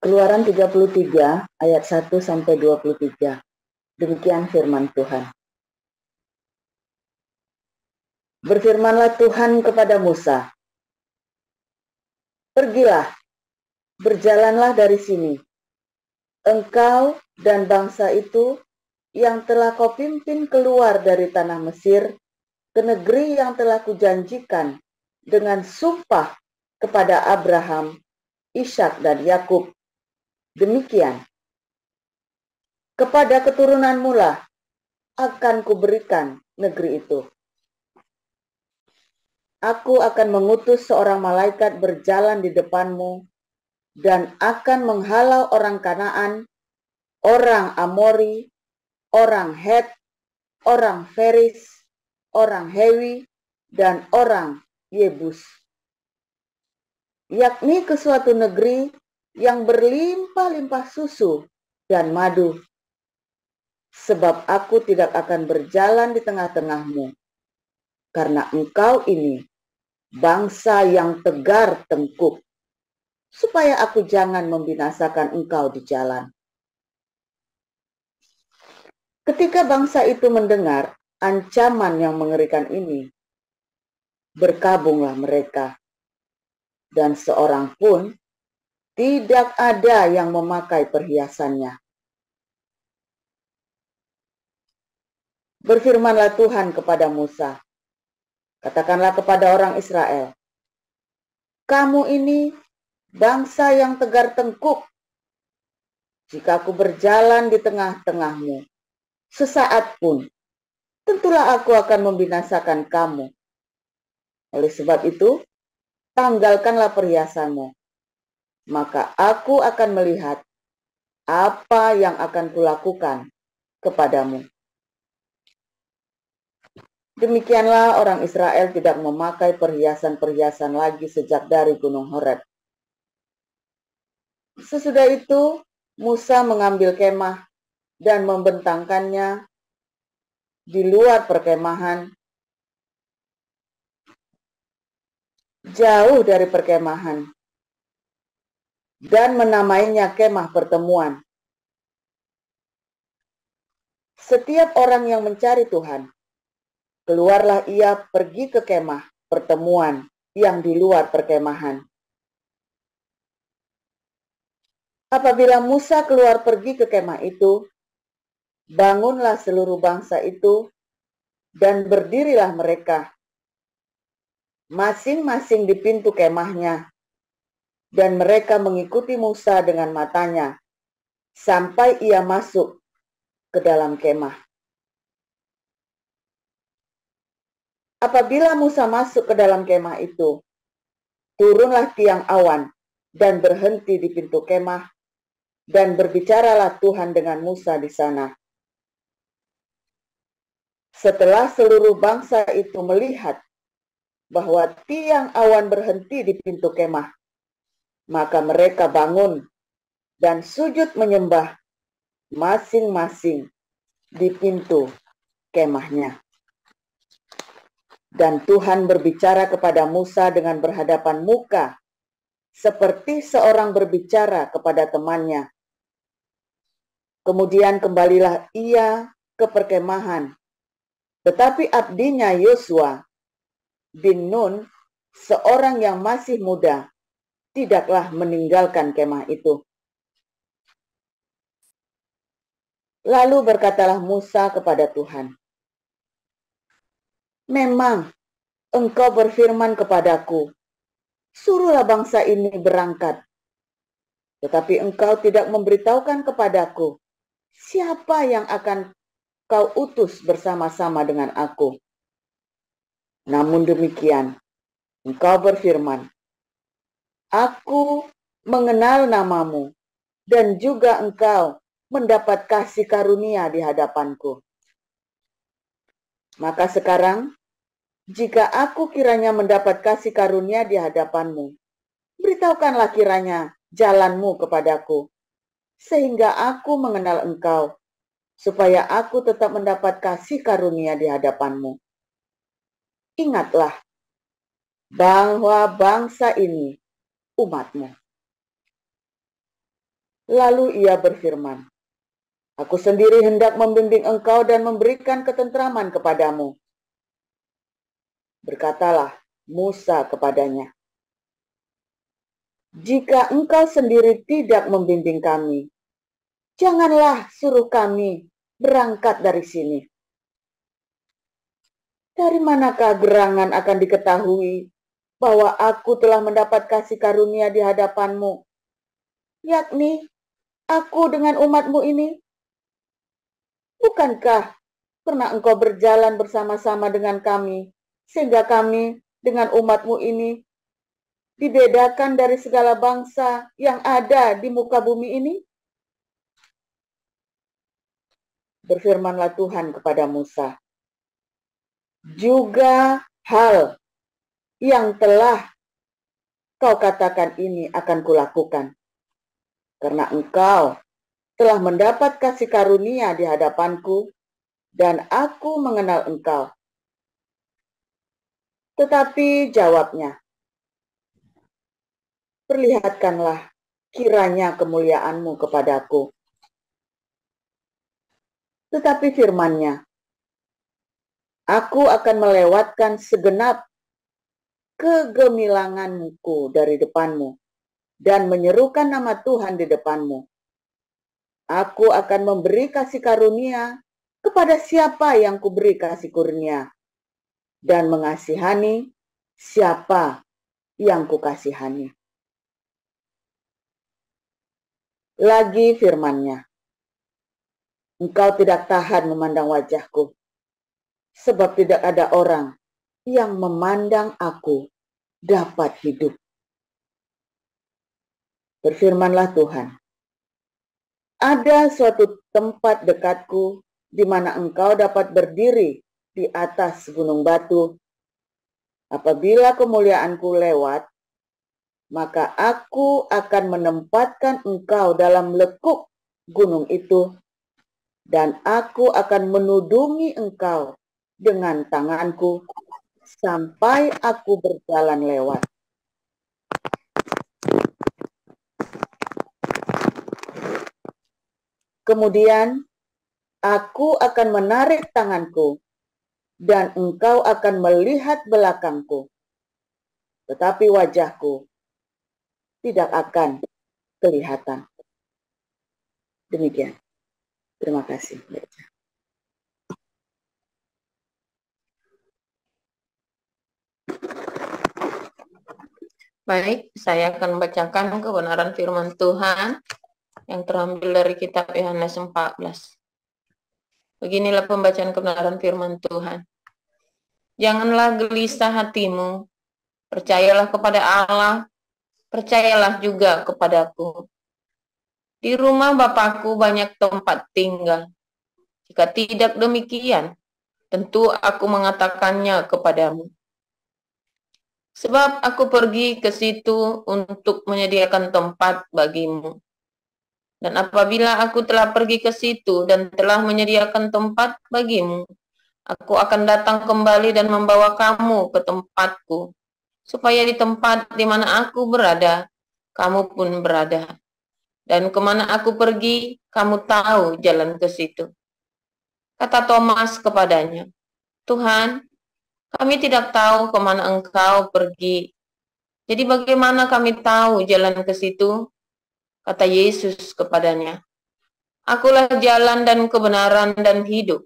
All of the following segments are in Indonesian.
Keluaran 33 ayat 1 sampai 23. Demikian firman Tuhan. Berfirmanlah Tuhan kepada Musa, "Pergilah, berjalanlah dari sini, engkau dan bangsa itu yang telah kau pimpin keluar dari tanah Mesir ke negeri yang telah kujanjikan dengan sumpah kepada Abraham, Ishak dan Yakub. Demikian, kepada keturunanmu lah akan kuberikan negeri itu. Aku akan mengutus seorang malaikat berjalan di depanmu dan akan menghalau orang Kanaan, orang Amori, orang Het, orang Feris, orang Hewi, dan orang Yebus, yakni ke suatu negeri yang berlimpah-limpah susu dan madu. Sebab aku tidak akan berjalan di tengah-tengahmu, karena engkau ini bangsa yang tegar tengkuk, supaya aku jangan membinasakan engkau di jalan." Ketika bangsa itu mendengar ancaman yang mengerikan ini, berkabunglah mereka, dan seorang pun tidak ada yang memakai perhiasannya. Berfirmanlah Tuhan kepada Musa, "Katakanlah kepada orang Israel, kamu ini bangsa yang tegar tengkuk. Jika aku berjalan di tengah-tengahmu, sesaat pun, tentulah aku akan membinasakan kamu. Oleh sebab itu, tanggalkanlah perhiasanmu, maka aku akan melihat apa yang akan kulakukan kepadamu." Demikianlah orang Israel tidak memakai perhiasan-perhiasan lagi sejak dari Gunung Horeb. Sesudah itu, Musa mengambil kemah dan membentangkannya di luar perkemahan, jauh dari perkemahan, dan menamainya kemah pertemuan. Setiap orang yang mencari Tuhan, keluarlah ia pergi ke kemah pertemuan yang di luar perkemahan. Apabila Musa keluar pergi ke kemah itu, bangunlah seluruh bangsa itu dan berdirilah mereka, masing-masing di pintu kemahnya, dan mereka mengikuti Musa dengan matanya sampai ia masuk ke dalam kemah. Apabila Musa masuk ke dalam kemah itu, turunlah tiang awan dan berhenti di pintu kemah, dan berbicaralah Tuhan dengan Musa di sana. Setelah seluruh bangsa itu melihat bahwa tiang awan berhenti di pintu kemah, maka mereka bangun dan sujud menyembah masing-masing di pintu kemahnya. Dan Tuhan berbicara kepada Musa dengan berhadapan muka, seperti seorang berbicara kepada temannya. Kemudian kembalilah ia ke perkemahan, tetapi abdinya Yosua bin Nun, seorang yang masih muda, tidaklah meninggalkan kemah itu. Lalu berkatalah Musa kepada Tuhan, "Memang engkau berfirman kepadaku, suruhlah bangsa ini berangkat. Tetapi engkau tidak memberitahukan kepadaku siapa yang akan kau utus bersama-sama dengan aku. Namun demikian, engkau berfirman, aku mengenal namamu, dan juga engkau mendapat kasih karunia di hadapanku. Maka sekarang, jika aku kiranya mendapat kasih karunia di hadapanmu, beritahukanlah kiranya jalanmu kepadaku, sehingga aku mengenal engkau, supaya aku tetap mendapat kasih karunia di hadapanmu. Ingatlah bahwa bangsa ini umatmu." Lalu ia berfirman, "Aku sendiri hendak membimbing engkau dan memberikan ketentraman kepadamu." Berkatalah Musa kepadanya, "Jika engkau sendiri tidak membimbing kami, janganlah suruh kami berangkat dari sini. Dari manakah gerangan akan diketahui bahwa aku telah mendapat kasih karunia di hadapanmu, yakni aku dengan umatmu ini? Bukankah pernah engkau berjalan bersama-sama dengan kami, sehingga kami dengan umatmu ini dibedakan dari segala bangsa yang ada di muka bumi ini?" Berfirmanlah Tuhan kepada Musa, "Juga hal yang telah kau katakan ini akan kulakukan, karena engkau telah mendapat kasih karunia di hadapanku, dan aku mengenal engkau." Tetapi jawabnya, "Perlihatkanlah kiranya kemuliaanmu kepadaku." Tetapi firman-Nya, "Aku akan melewatkan segenap kegemilanganku dari depanmu dan menyerukan nama Tuhan di depanmu. Aku akan memberi kasih karunia kepada siapa yang kuberi kasih karunia, dan mengasihani siapa yang kukasihani." Lagi firman-Nya, "Engkau tidak tahan memandang wajahku, sebab tidak ada orang yang memandang aku dapat hidup." Berfirmanlah Tuhan, "Ada suatu tempat dekatku di mana engkau dapat berdiri di atas gunung batu. Apabila kemuliaanku lewat, maka aku akan menempatkan engkau dalam lekuk gunung itu, dan aku akan menudungi engkau dengan tanganku sampai aku berjalan lewat. Kemudian aku akan menarik tanganku, dan engkau akan melihat belakangku, tetapi wajahku tidak akan kelihatan." Demikian. Terima kasih. Baik, saya akan membacakan kebenaran firman Tuhan yang terambil dari kitab Yohanes 14. Beginilah pembacaan kebenaran firman Tuhan. "Janganlah gelisah hatimu, percayalah kepada Allah, percayalah juga kepadaku. Di rumah Bapakku banyak tempat tinggal. Jika tidak demikian, tentu aku mengatakannya kepadamu. Sebab aku pergi ke situ untuk menyediakan tempat bagimu. Dan apabila aku telah pergi ke situ dan telah menyediakan tempat bagimu, aku akan datang kembali dan membawa kamu ke tempatku, supaya di tempat di mana aku berada, kamu pun berada. Dan kemana aku pergi, kamu tahu jalan ke situ." Kata Thomas kepadanya, "Tuhan, kami tidak tahu kemana engkau pergi. Jadi bagaimana kami tahu jalan ke situ?" Kata Yesus kepadanya, "Akulah jalan dan kebenaran dan hidup.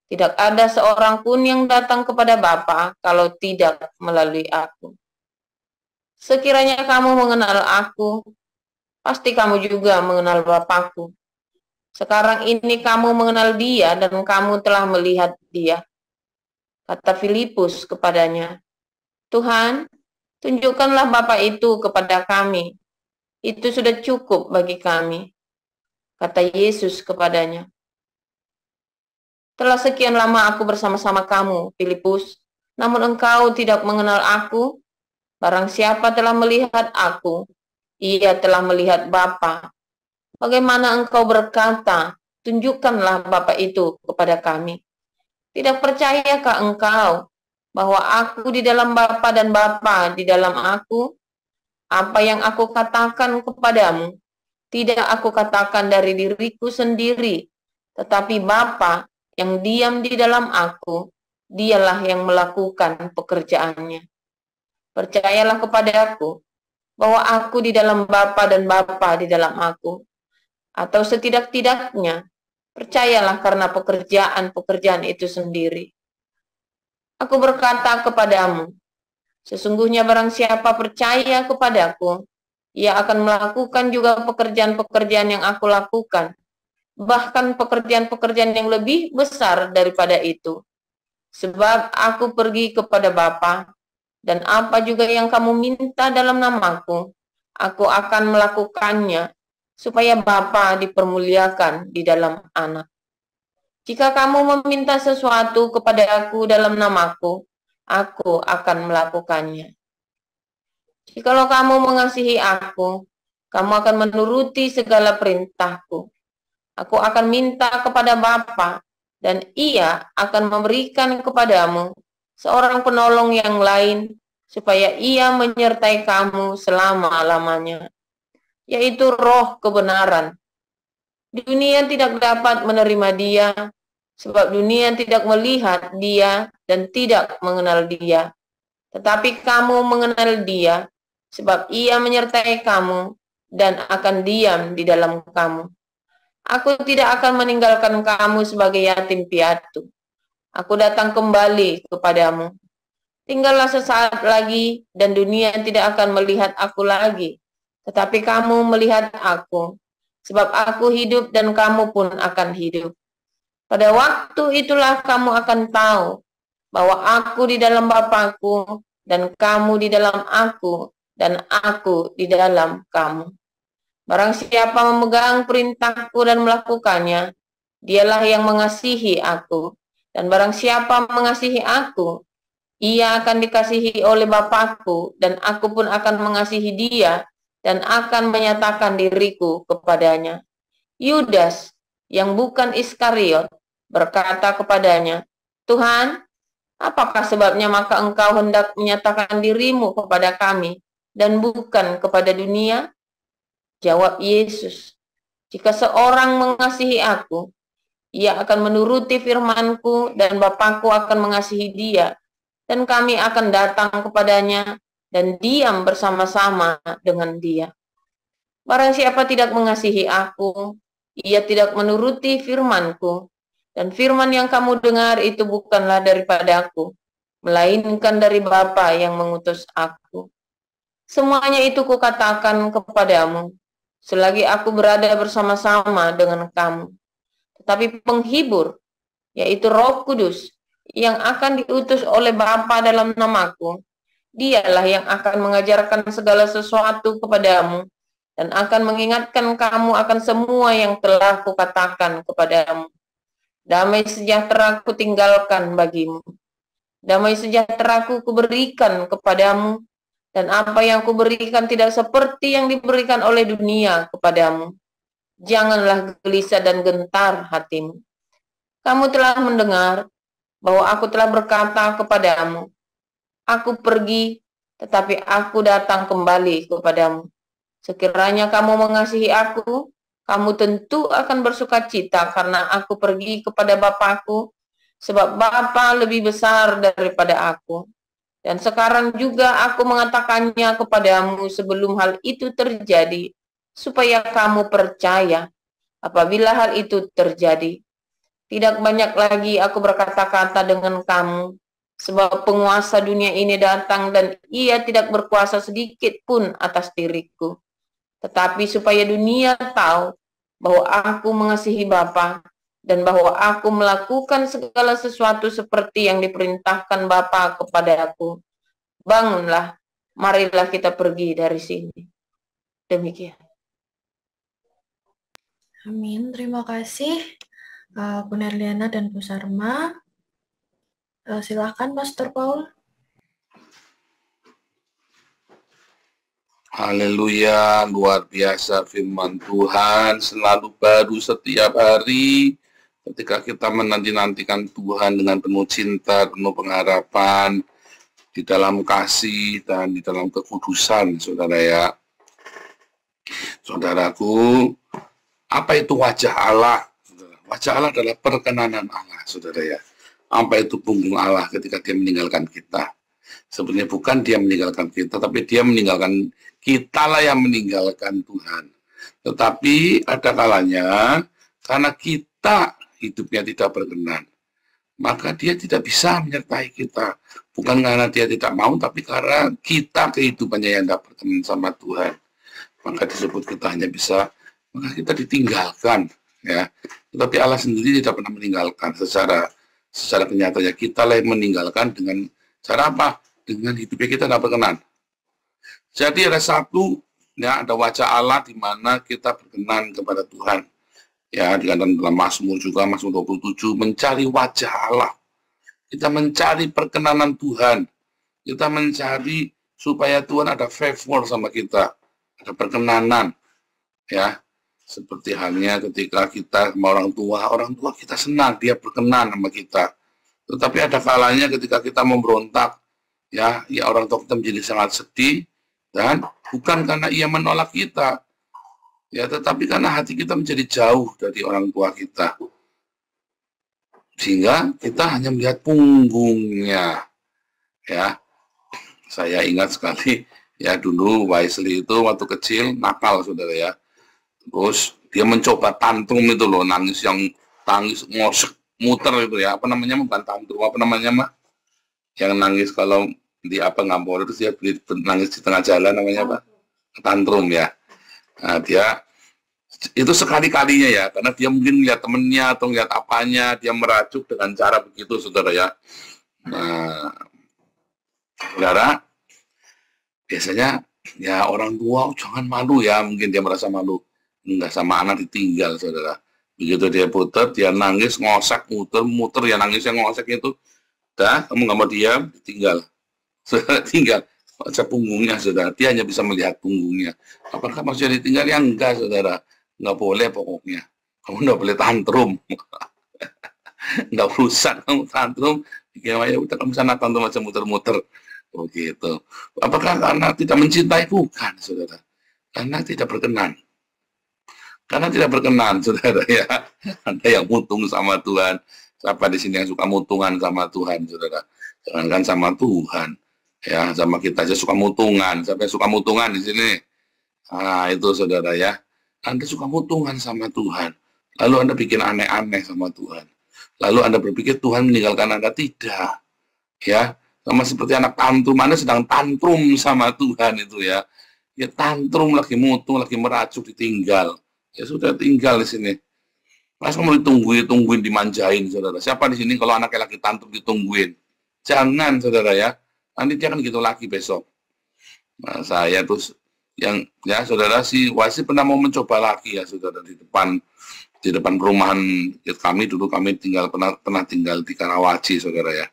Tidak ada seorang pun yang datang kepada Bapa kalau tidak melalui aku. Sekiranya kamu mengenal aku, pasti kamu juga mengenal Bapakku. Sekarang ini kamu mengenal Dia dan kamu telah melihat Dia." Kata Filipus kepadanya, "Tuhan, tunjukkanlah Bapa itu kepada kami. Itu sudah cukup bagi kami." Kata Yesus kepadanya, "Telah sekian lama aku bersama-sama kamu, Filipus, namun engkau tidak mengenal aku. Barang siapa telah melihat aku, ia telah melihat Bapa. Bagaimana engkau berkata, tunjukkanlah Bapa itu kepada kami? Tidak percayakah engkau bahwa aku di dalam Bapa dan Bapa di dalam aku? Apa yang aku katakan kepadamu, tidak aku katakan dari diriku sendiri, tetapi Bapa yang diam di dalam aku, dialah yang melakukan pekerjaannya. Percayalah kepadaku bahwa aku di dalam Bapa dan Bapa di dalam aku. Atau setidak-tidaknya, percayalah karena pekerjaan-pekerjaan itu sendiri. Aku berkata kepadamu, sesungguhnya barang siapa percaya kepadaku, ia akan melakukan juga pekerjaan-pekerjaan yang aku lakukan, bahkan pekerjaan-pekerjaan yang lebih besar daripada itu. Sebab aku pergi kepada Bapa, dan apa juga yang kamu minta dalam namaku, aku akan melakukannya, supaya Bapa dipermuliakan di dalam Anak. Jika kamu meminta sesuatu kepada aku dalam namaku, aku akan melakukannya. Jikalau kamu mengasihi aku, kamu akan menuruti segala perintahku. Aku akan minta kepada Bapa, dan Ia akan memberikan kepadamu seorang penolong yang lain, supaya Ia menyertai kamu selama-lamanya, yaitu Roh kebenaran. Dunia tidak dapat menerima Dia, sebab dunia tidak melihat Dia dan tidak mengenal Dia. Tetapi kamu mengenal Dia, sebab Ia menyertai kamu dan akan diam di dalam kamu. Aku tidak akan meninggalkan kamu sebagai yatim piatu. Aku datang kembali kepadamu. Tinggallah sesaat lagi, dan dunia tidak akan melihat aku lagi. Tetapi kamu melihat aku, sebab aku hidup dan kamu pun akan hidup. Pada waktu itulah kamu akan tahu bahwa aku di dalam Bapa-Ku, dan kamu di dalam aku, dan aku di dalam kamu. Barang siapa memegang perintahku dan melakukannya, dialah yang mengasihi aku. Dan barang siapa mengasihi aku, ia akan dikasihi oleh Bapa-Ku, dan aku pun akan mengasihi dia, dan akan menyatakan diriku kepadanya. Yudas, yang bukan Iskariot, berkata kepadanya, Tuhan, apakah sebabnya maka engkau hendak menyatakan dirimu kepada kami, dan bukan kepada dunia? Jawab Yesus, jika seorang mengasihi aku, ia akan menuruti firman-Ku, dan Bapa-Ku akan mengasihi dia, dan kami akan datang kepadanya dan diam bersama-sama dengan dia. Barang siapa tidak mengasihi aku, ia tidak menuruti firman-Ku, dan firman yang kamu dengar itu bukanlah daripada aku, melainkan dari Bapa yang mengutus aku. Semuanya itu kukatakan kepadamu, selagi aku berada bersama-sama dengan kamu. Tetapi penghibur, yaitu Roh Kudus, yang akan diutus oleh Bapa dalam namaku, dialah yang akan mengajarkan segala sesuatu kepadamu, dan akan mengingatkan kamu akan semua yang telah kukatakan kepadamu. Damai sejahtera kutinggalkan bagimu. Damai sejahtera kuberikan kepadamu, dan apa yang kuberikan tidak seperti yang diberikan oleh dunia kepadamu. Janganlah gelisah dan gentar hatimu. Kamu telah mendengar bahwa aku telah berkata kepadamu, aku pergi, tetapi aku datang kembali kepadamu. Sekiranya kamu mengasihi aku, kamu tentu akan bersukacita karena aku pergi kepada Bapa-Ku, sebab Bapa lebih besar daripada aku. Dan sekarang juga aku mengatakannya kepadamu sebelum hal itu terjadi, supaya kamu percaya apabila hal itu terjadi. Tidak banyak lagi aku berkata-kata dengan kamu, sebab penguasa dunia ini datang dan ia tidak berkuasa sedikit pun atas diriku. Tetapi supaya dunia tahu bahwa aku mengasihi Bapa, dan bahwa aku melakukan segala sesuatu seperti yang diperintahkan Bapa kepada aku. Bangunlah, marilah kita pergi dari sini. Demikian. Amin, terima kasih Bu Nerliana dan Bu Sarma. Silakan Pastor Paul. Haleluya, luar biasa firman Tuhan, selalu baru setiap hari ketika kita menanti-nantikan Tuhan dengan penuh cinta, penuh pengharapan, di dalam kasih dan di dalam kekudusan, saudara ya. Saudaraku, apa itu wajah Allah? Wajah Allah adalah perkenanan Allah, saudara ya. Apa itu punggung Allah ketika dia meninggalkan kita? Sebenarnya bukan dia meninggalkan kita, tapi dia meninggalkan kita lah yang meninggalkan Tuhan. Tetapi ada kalanya, karena kita hidupnya tidak berkenan, maka dia tidak bisa menyertai kita. Bukan karena dia tidak mau, tapi karena kita kehidupannya yang tidak berkenan sama Tuhan. Maka disebut kita hanya bisa, maka kita ditinggalkan. Ya, tetapi Allah sendiri tidak pernah meninggalkan secara kenyataannya. Kita lah yang meninggalkan dengan cara apa? Dengan hidupnya kita tidak berkenan. Jadi ada satu, ya, ada wajah Allah di mana kita berkenan kepada Tuhan. Ya, dikatakan dalam Mazmur juga, Mazmur 27, mencari wajah Allah. Kita mencari perkenanan Tuhan. Kita mencari supaya Tuhan ada favor sama kita, ada perkenanan. Ya, seperti halnya ketika kita sama orang tua kita senang, dia berkenan sama kita. Tetapi ada kalanya ketika kita memberontak, ya orang tua kita menjadi sangat sedih, dan bukan karena ia menolak kita, ya, tetapi karena hati kita menjadi jauh dari orang tua kita. Sehingga kita hanya melihat punggungnya. Ya, saya ingat sekali, ya dulu Wesley itu waktu kecil nakal, saudara ya. Terus dia mencoba tantrum itu loh, nangis ngosek, muter itu ya, apa namanya, bukan tantrum, apa namanya mah, yang nangis kalau di apa ngampor itu dia nangis di tengah jalan, namanya apa, tantrum ya. Nah, dia itu sekali-kalinya ya, karena dia mungkin melihat temennya atau melihat apanya, dia meracuk dengan cara begitu, saudara ya. Nah, saudara, biasanya ya orang tua jangan malu ya, mungkin dia merasa malu. Enggak, sama anak ditinggal, saudara. Begitu dia putar, dia nangis, ngosek, muter, ya nangisnya ngosek itu. Dah, kamu nggak mau diam, ditinggal. Saudara, tinggal. Wajah punggungnya, saudara. Dia hanya bisa melihat punggungnya. Apakah maksudnya ditinggal? Ya enggak, saudara. Nggak boleh pokoknya. Kamu nggak boleh tantrum. Nggak usah kamu tantrum. Ya udah, kamu sana tantrum aja, muter-muter. Begitu. Apakah karena tidak mencintai? Bukan, saudara. Karena tidak berkenan. Karena tidak berkenan, saudara ya. Ada yang mutung sama Tuhan. Siapa di sini yang suka mutungan sama Tuhan, saudara? Jangankan sama Tuhan, ya, sama kita aja suka mutungan. Siapa yang suka mutungan di sini? Nah, itu saudara ya. Anda suka mutungan sama Tuhan. Lalu Anda bikin aneh-aneh sama Tuhan. Lalu Anda berpikir Tuhan meninggalkan Anda. Tidak. Ya, sama seperti anak tantrum. Anda sedang tantrum sama Tuhan itu ya. Ya tantrum, lagi mutung, lagi meracuk, ditinggal. Ya sudah, tinggal di sini. Masa kamu ditungguin, dimanjain, saudara. Siapa di sini kalau anaknya lagi tantrum ditungguin? Jangan, saudara ya. Nanti dia kan gitu lagi besok. Nah, saya terus yang ya saudara si Wasi pernah mau mencoba lagi ya, saudara, di depan perumahan kami dulu, kami pernah tinggal di Karawaci, saudara ya.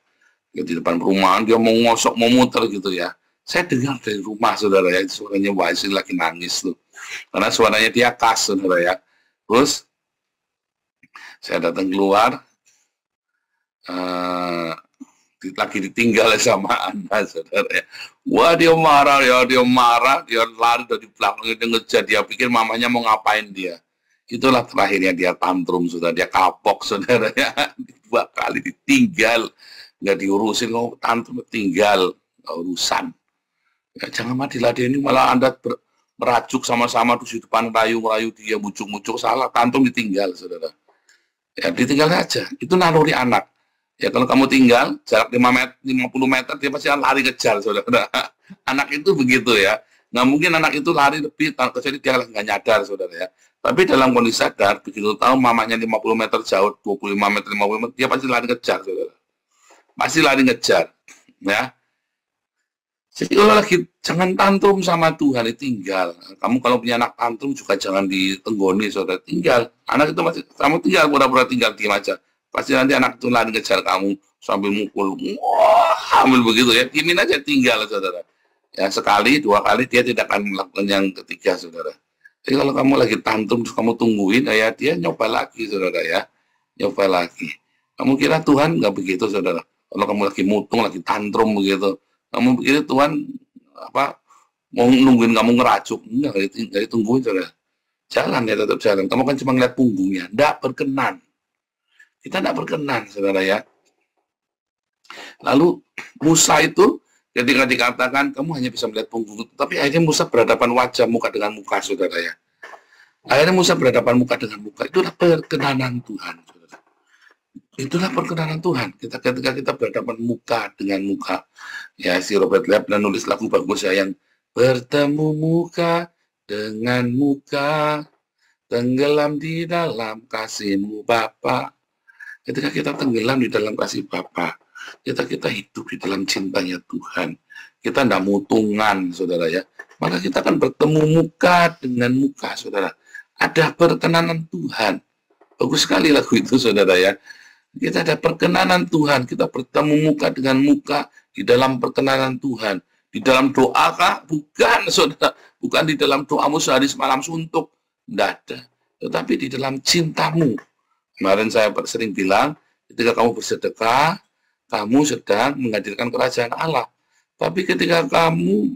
Di depan perumahan dia mau ngosok, mau muter gitu ya. Saya dengar dari rumah, saudara ya, suaranya Wasi lagi nangis tuh. Karena suaranya dia khas, saudara ya. Terus saya datang keluar, lagi ditinggal sama Anda, saudara ya. Wah, dia marah, dia lari dari belakang, dia ngejar, dia pikir mamanya mau ngapain dia. Itulah terakhirnya dia tantrum, saudara, dia kapok, saudara ya. 2 kali ditinggal, nggak diurusin, tantrum tinggal, nggak urusan. Ya, jangan matilah dia ini, malah Anda meracuk sama-sama terus di depan rayu dia, mucuk-mucuk, salah, tantrum ditinggal, saudara. Ya, ditinggal saja, itu naluri anak. Ya, kalau kamu tinggal jarak 50 meter, dia pasti lari kejar, saudara. Anak itu begitu ya. Nggak mungkin anak itu lari lebih, kecuali dia nggak nyadar, saudara ya. Tapi dalam kondisi sadar, begitu tahu mamanya 50 meter jauh, 25 meter, 50 meter, dia pasti lari kejar, saudara. Pasti lari ngejar. Ya. Jadi kalau lagi, jangan tantrum sama Tuhan, tinggal. Kamu kalau punya anak tantrum juga jangan ditenggoni, saudara. Tinggal. Anak itu masih, kamu tinggal, pura-pura tinggal, diam aja. Pasti nanti anak itu lari ngejar kamu sambil mukul. Wah, ambil begitu ya. Diamin aja, tinggal, saudara. Ya, sekali, 2 kali, dia tidak akan melakukan yang ketiga, saudara. Jadi kalau kamu lagi tantrum, kamu tungguin, ya dia nyoba lagi, saudara ya. Nyoba lagi. Kamu kira Tuhan nggak begitu, saudara? Kalau kamu lagi mutung, lagi tantrum begitu, kamu pikir Tuhan mau nungguin kamu ngeracuk? Enggak ditungguin, saudara. Jalan ya, tetap jalan. Kamu kan cuma ngeliat punggungnya. Tidak berkenan. Kita tidak berkenan, saudara ya. Lalu Musa itu ketika dikatakan kamu hanya bisa melihat punggung, tapi akhirnya Musa berhadapan wajah muka dengan muka, saudara ya. Akhirnya Musa berhadapan muka dengan muka. Itulah perkenanan Tuhan, saudara. Itulah perkenanan Tuhan. Ketika kita berhadapan muka dengan muka. Ya, si Robert Lepp nulis lagu bagus ya, yang bertemu muka dengan muka, tenggelam di dalam kasih-Mu Bapa. Ketika kita tenggelam di dalam kasih Bapa, kita hidup di dalam cintanya Tuhan. Kita tidak mutungan, saudara ya. Maka kita akan bertemu muka dengan muka, saudara. Ada perkenanan Tuhan. Bagus sekali lagu itu, saudara ya. Kita ada perkenanan Tuhan. Kita bertemu muka dengan muka di dalam perkenanan Tuhan. Di dalam doa kah? Bukan, saudara. Bukan di dalam doamu sehari semalam suntuk. Tidak ada. Tetapi di dalam cintamu. Kemarin saya sering bilang, ketika kamu bersedekah, kamu sedang menghadirkan kerajaan Allah. Tapi ketika kamu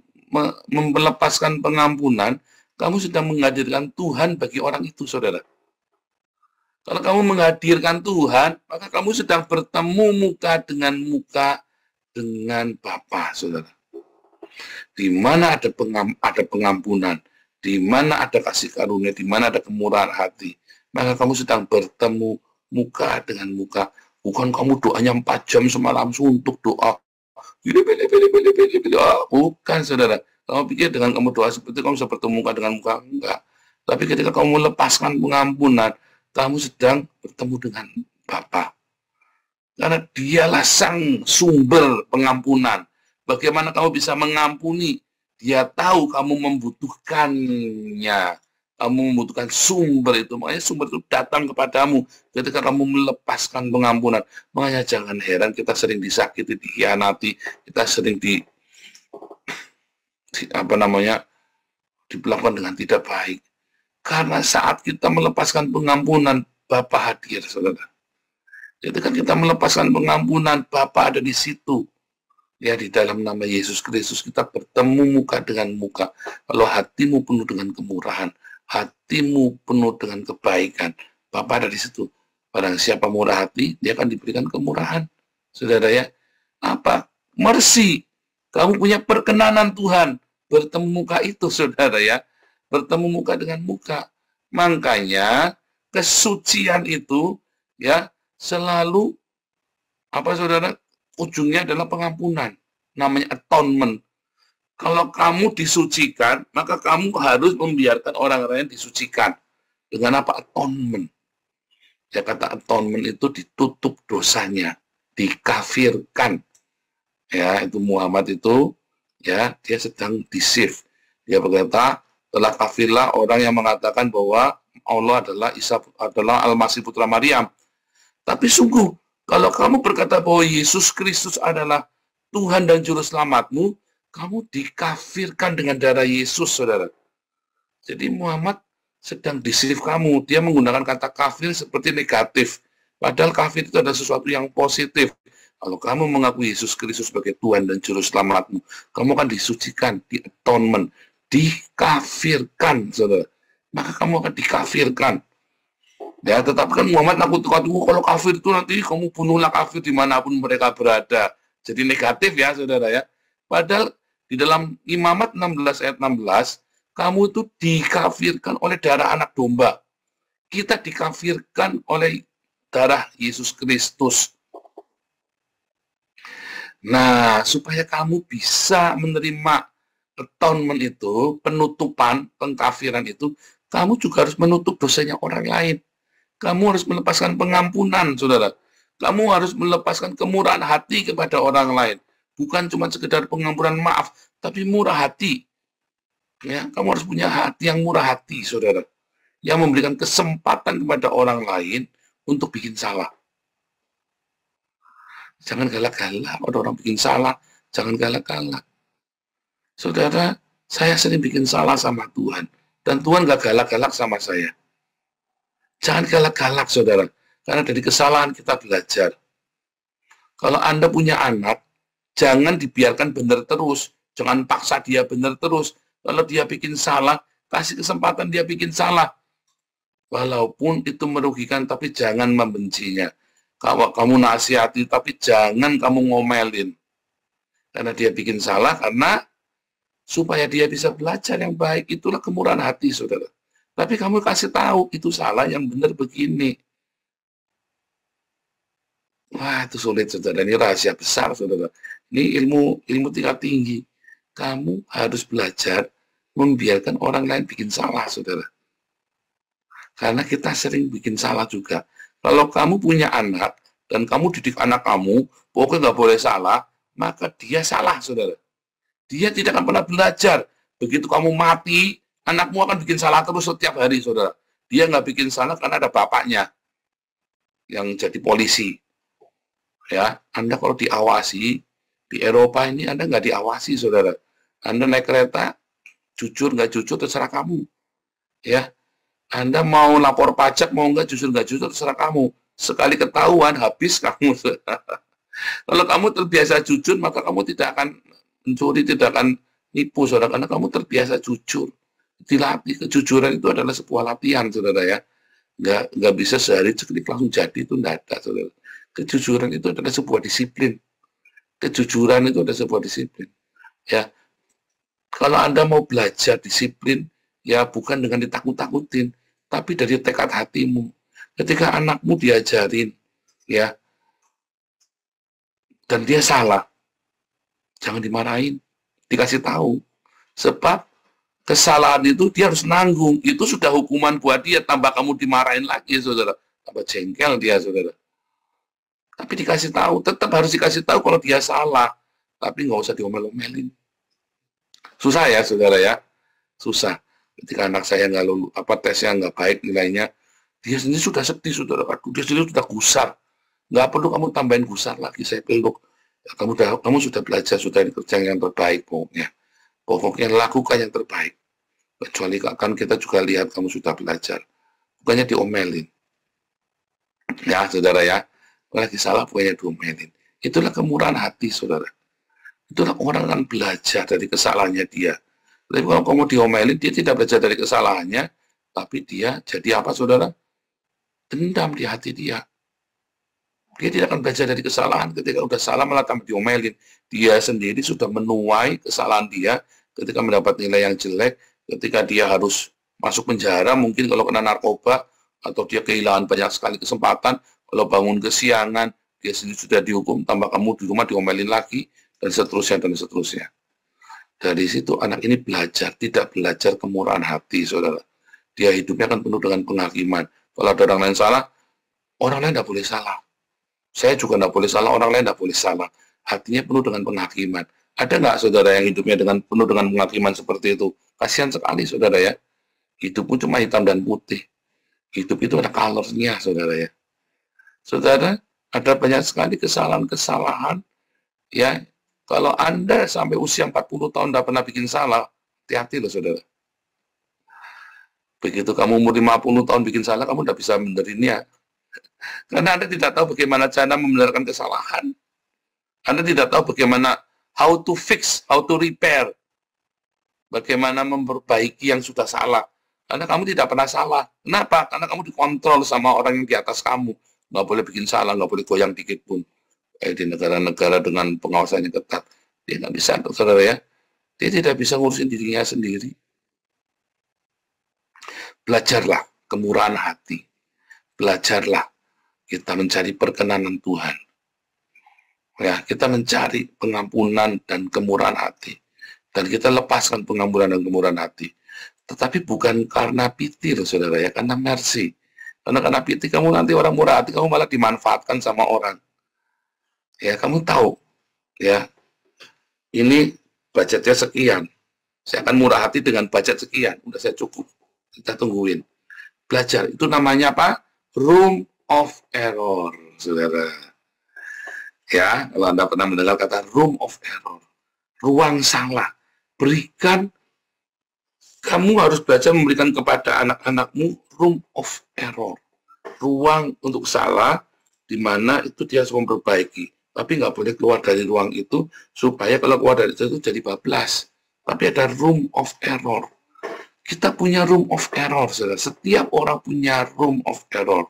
melepaskan pengampunan, kamu sedang menghadirkan Tuhan bagi orang itu, saudara. Kalau kamu menghadirkan Tuhan, maka kamu sedang bertemu muka dengan Bapa, saudara. Di mana ada pengampunan, di mana ada kasih karunia, di mana ada kemurahan hati, maka kamu sedang bertemu muka dengan muka. Bukan kamu doanya 4 jam semalam suntuk doa. Bukan, saudara. Kamu pikir dengan kamu doa seperti kamu bisa bertemu muka dengan muka? Enggak. Tapi ketika kamu melepaskan pengampunan, kamu sedang bertemu dengan Bapa. Karena dialah sang sumber pengampunan. Bagaimana kamu bisa mengampuni? Dia tahu kamu membutuhkannya. Kamu membutuhkan sumber itu. Makanya sumber itu datang kepadamu ketika kamu melepaskan pengampunan. Makanya jangan heran kita sering disakiti, dikhianati, kita sering diperlakukan dengan tidak baik. Karena saat kita melepaskan pengampunan, Bapa hadir, saudara. Ketika kita melepaskan pengampunan, Bapa ada di situ. Ya, di dalam nama Yesus Kristus kita bertemu muka dengan muka. Kalau hatimu penuh dengan kemurahan, hatimu penuh dengan kebaikan, Bapa ada di situ. Barang siapa murah hati, dia akan diberikan kemurahan. Saudara ya, apa? Mercy. Kamu punya perkenanan Tuhan. Bertemu muka itu, saudara ya. Bertemu muka dengan muka. Makanya kesucian itu ya selalu saudara? Ujungnya adalah pengampunan. Namanya atonement. Kalau kamu disucikan, maka kamu harus membiarkan orang lain disucikan. Dengan apa? Atonement. Ya, kata atonement itu ditutup dosanya, dikafirkan. Ya, itu Muhammad itu ya dia sedang deceive. Dia berkata, telah kafirlah orang yang mengatakan bahwa Allah adalah Al-Masih Putra Maryam. Tapi sungguh, kalau kamu berkata bahwa Yesus Kristus adalah Tuhan dan Juru Selamatmu, kamu dikafirkan dengan darah Yesus, saudara. Jadi Muhammad sedang deceive kamu. Dia menggunakan kata kafir seperti negatif. Padahal kafir itu adalah sesuatu yang positif. Kalau kamu mengakui Yesus Kristus sebagai Tuhan dan Juru Selamatmu, kamu akan disucikan, di atonement, dikafirkan, saudara. Maka kamu akan dikafirkan. Ya, tetapi kan Muhammad nakut-nakut, kalau kafir itu nanti kamu bunuhlah kafir dimanapun mereka berada. Jadi negatif ya, saudara ya. Padahal di dalam Imamat 16 ayat 16, kamu itu dikafirkan oleh darah anak domba. Kita dikafirkan oleh darah Yesus Kristus. Nah, supaya kamu bisa menerima atonement itu, penutupan, pengkafiran itu, kamu juga harus menutup dosanya orang lain. Kamu harus melepaskan pengampunan, saudara. Kamu harus melepaskan kemurahan hati kepada orang lain. Bukan cuma sekedar pengampunan maaf, tapi murah hati. Ya, kamu harus punya hati yang murah hati, saudara. Yang memberikan kesempatan kepada orang lain untuk bikin salah. Jangan galak-galak. Ada orang bikin salah, jangan galak-galak. Saudara, saya sering bikin salah sama Tuhan. Dan Tuhan gak galak-galak sama saya. Jangan galak-galak, saudara. Karena dari kesalahan kita belajar. Kalau Anda punya anak, jangan dibiarkan benar terus. Jangan paksa dia benar terus. Kalau dia bikin salah, kasih kesempatan dia bikin salah. Walaupun itu merugikan, tapi jangan membencinya. Kalau kamu nasihati, tapi jangan kamu ngomelin. Karena dia bikin salah, karena supaya dia bisa belajar yang baik, itulah kemurahan hati, saudara. Tapi kamu kasih tahu, itu salah, yang benar begini. Wah, itu sulit, saudara. Ini rahasia besar, saudara. Ini ilmu tingkat tinggi. Kamu harus belajar membiarkan orang lain bikin salah, saudara. Karena kita sering bikin salah juga. Kalau kamu punya anak, dan kamu didik anak kamu, pokoknya nggak boleh salah, maka dia salah, saudara. Dia tidak akan pernah belajar. Begitu kamu mati, anakmu akan bikin salah terus setiap hari, saudara. Dia nggak bikin salah karena ada bapaknya yang jadi polisi. Ya, Anda kalau diawasi, di Eropa ini Anda nggak diawasi, saudara. Anda naik kereta, jujur nggak jujur, terserah kamu. Ya, Anda mau lapor pajak, mau nggak jujur terserah kamu. Sekali ketahuan, habis kamu. Kalau kamu terbiasa jujur, maka kamu tidak akan mencuri, tidak akan nipu, saudara. Karena kamu terbiasa jujur. Dilatih, kejujuran itu adalah sebuah latihan, saudara ya. Nggak bisa sehari sekali langsung jadi, itu nggak ada, saudara. Kejujuran itu adalah sebuah disiplin. Kejujuran itu adalah sebuah disiplin. Ya, kalau Anda mau belajar disiplin, ya bukan dengan ditakut-takutin, tapi dari tekad hatimu. Ketika anakmu diajarin, ya, dan dia salah, jangan dimarahin, dikasih tahu. Sebab kesalahan itu dia harus nanggung. Itu sudah hukuman buat dia, tambah kamu dimarahin lagi, saudara. Tambah jengkel dia, saudara. Tapi dikasih tahu, tetap harus dikasih tahu kalau dia salah. Tapi nggak usah diomel-omelin. Susah ya, saudara ya. Susah. Ketika anak saya nggak lulus, tesnya nggak baik nilainya, dia sendiri sudah sedih, saudara. Aduh, dia sendiri sudah gusar. Nggak perlu kamu tambahin gusar lagi, saya peluk. Ya, kamu sudah belajar, sudah kerja yang terbaik, pokoknya. Pokoknya lakukan yang terbaik. Kecuali kan kita juga lihat kamu sudah belajar. Bukannya diomelin. Ya, saudara ya. Lagi salah pokoknya diomelin. Itulah kemurahan hati, saudara. Itulah orang akan belajar dari kesalahannya dia. Tapi kalau kamu diomelin, dia tidak belajar dari kesalahannya, tapi dia jadi apa, saudara? Dendam di hati dia. Dia tidak akan belajar dari kesalahan. Ketika udah salah malah tambah diomelin. Dia sendiri sudah menuai kesalahan dia ketika mendapat nilai yang jelek, ketika dia harus masuk penjara, mungkin kalau kena narkoba, atau dia kehilangan banyak sekali kesempatan. Kalau bangun kesiangan, dia sendiri sudah dihukum, tambah kamu di rumah diomelin lagi, dan seterusnya, dan seterusnya. Dari situ anak ini belajar, tidak belajar kemurahan hati, saudara. Dia hidupnya akan penuh dengan penghakiman. Kalau ada orang lain salah, orang lain tidak boleh salah. Saya juga tidak boleh salah, orang lain tidak boleh salah. Hatinya penuh dengan penghakiman. Ada nggak, saudara, yang hidupnya penuh dengan penghakiman seperti itu? Kasihan sekali, saudara ya. Hidup pun cuma hitam dan putih. Hidup itu ada colornya, saudara ya. Saudara, ada banyak sekali kesalahan-kesalahan, ya. Kalau Anda sampai usia 40 tahun tidak pernah bikin salah, hati-hati loh, saudara. Begitu kamu umur 50 tahun bikin salah, kamu tidak bisa benerin. Karena Anda tidak tahu bagaimana cara membenarkan kesalahan. Anda tidak tahu bagaimana how to fix, how to repair. Bagaimana memperbaiki yang sudah salah. Karena kamu tidak pernah salah. Kenapa? Karena kamu dikontrol sama orang yang di atas kamu. Nggak boleh bikin salah, nggak boleh goyang dikit pun. Di negara-negara dengan pengawasannya ketat. Dia nggak bisa, saudara ya. Dia tidak bisa ngurusin dirinya sendiri. Belajarlah kemurahan hati. Belajarlah kita mencari perkenanan Tuhan. Ya, kita mencari pengampunan dan kemurahan hati. Dan kita lepaskan pengampunan dan kemurahan hati. Tetapi bukan karena piti, saudara ya, karena mercy. Karena piti kamu nanti orang murah hati, kamu malah dimanfaatkan sama orang. Ya, kamu tahu, ya, ini budgetnya sekian. Saya akan murah hati dengan budget sekian. Udah saya cukup. Kita tungguin. Belajar. Itu namanya apa? Room of error, saudara. Ya, kalau Anda pernah mendengar kata room of error. Ruang salah. Berikan, kamu harus belajar memberikan kepada anak-anakmu room of error. Ruang untuk salah, di mana itu dia harus memperbaiki. Tapi nggak boleh keluar dari ruang itu, supaya kalau keluar dari itu jadi bablas. Tapi ada room of error. Kita punya room of error, saudara. Setiap orang punya room of error.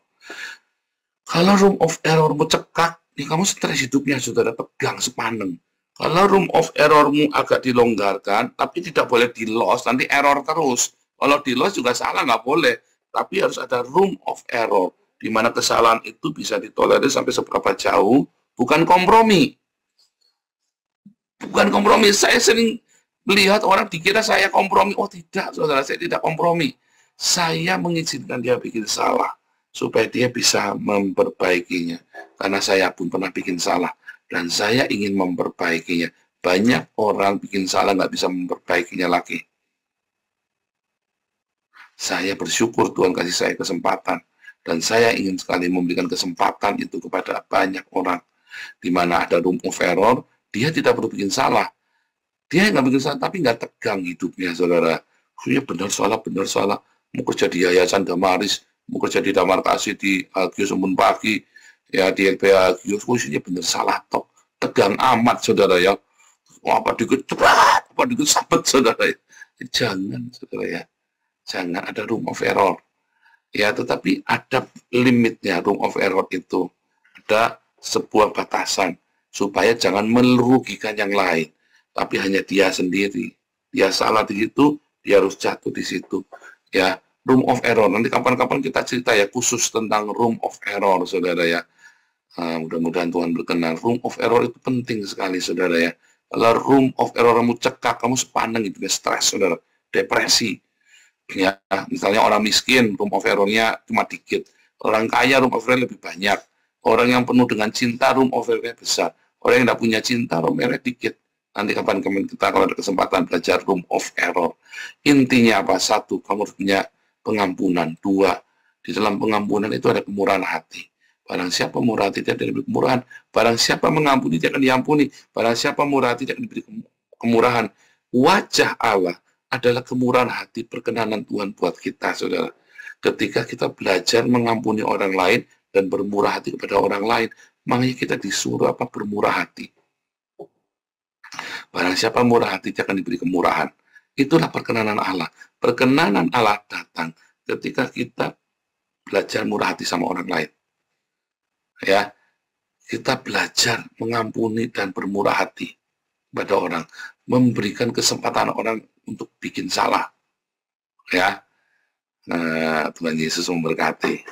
Kalau room of errormu cekak, ya kamu stres hidupnya, saudara, tegang sepaneng. Kalau room of errormu agak dilonggarkan, tapi tidak boleh di-loss, nanti error terus. Kalau di-loss juga salah, nggak boleh. Tapi harus ada room of error, di mana kesalahan itu bisa ditolerir sampai seberapa jauh, bukan kompromi. Bukan kompromi, saya sering melihat orang dikira saya kompromi. Oh tidak, saudara, saya tidak kompromi. Saya mengizinkan dia bikin salah, supaya dia bisa memperbaikinya. Karena saya pun pernah bikin salah, dan saya ingin memperbaikinya. Banyak orang bikin salah nggak bisa memperbaikinya lagi. Saya bersyukur Tuhan kasih saya kesempatan, dan saya ingin sekali memberikan kesempatan itu kepada banyak orang. Di mana ada room of error, dia tidak perlu bikin salah. Dia nggak bikin salah, tapi nggak tegang hidupnya, saudara. Ya benar salah. Mau kerja di Yayasan Damaris, mau kerja di Damar Kasih, di Agios Embun Pagi, ya di LPA Agios, khususnya benar salah tok. Tegang amat, saudara ya. Apa dikit cepat, apa dikit sabet, saudara ya. Jangan, saudara ya. Jangan ada room of error. Ya, tetapi ada limitnya room of error itu. Ada sebuah batasan, supaya jangan merugikan yang lain, tapi hanya dia sendiri. Dia salah di situ, dia harus jatuh di situ. Ya, room of error. Nanti kapan-kapan kita cerita ya khusus tentang room of error, saudara ya. Mudah-mudahan Tuhan berkenan. Room of error itu penting sekali, saudara ya. Kalau room of error kamu cekak, kamu sepaneng itu stres, saudara. Depresi. Ya, misalnya orang miskin, room of error-nya cuma dikit. Orang kaya, room of error lebih banyak. Orang yang penuh dengan cinta, room of error-nya besar. Orang yang tidak punya cinta, room of error dikit. Nanti kapan-kapan kita kalau ada kesempatan belajar room of error. Intinya apa? Satu, kamu harus punya pengampunan. Dua, di dalam pengampunan itu ada kemurahan hati. Barang siapa murah hati, dia diberi kemurahan. Barang siapa mengampuni, dia akan diampuni. Barang siapa murah hati, dia akan diberi kemurahan. Wajah Allah adalah kemurahan hati, perkenanan Tuhan buat kita, saudara. Ketika kita belajar mengampuni orang lain dan bermurah hati kepada orang lain, makanya kita disuruh bermurah hati. Barang siapa murah hati, dia akan diberi kemurahan. Itulah perkenanan Allah. Perkenanan Allah datang ketika kita belajar murah hati sama orang lain. Ya, kita belajar mengampuni dan bermurah hati pada orang, memberikan kesempatan orang untuk bikin salah. Ya, Tuhan Yesus memberkati.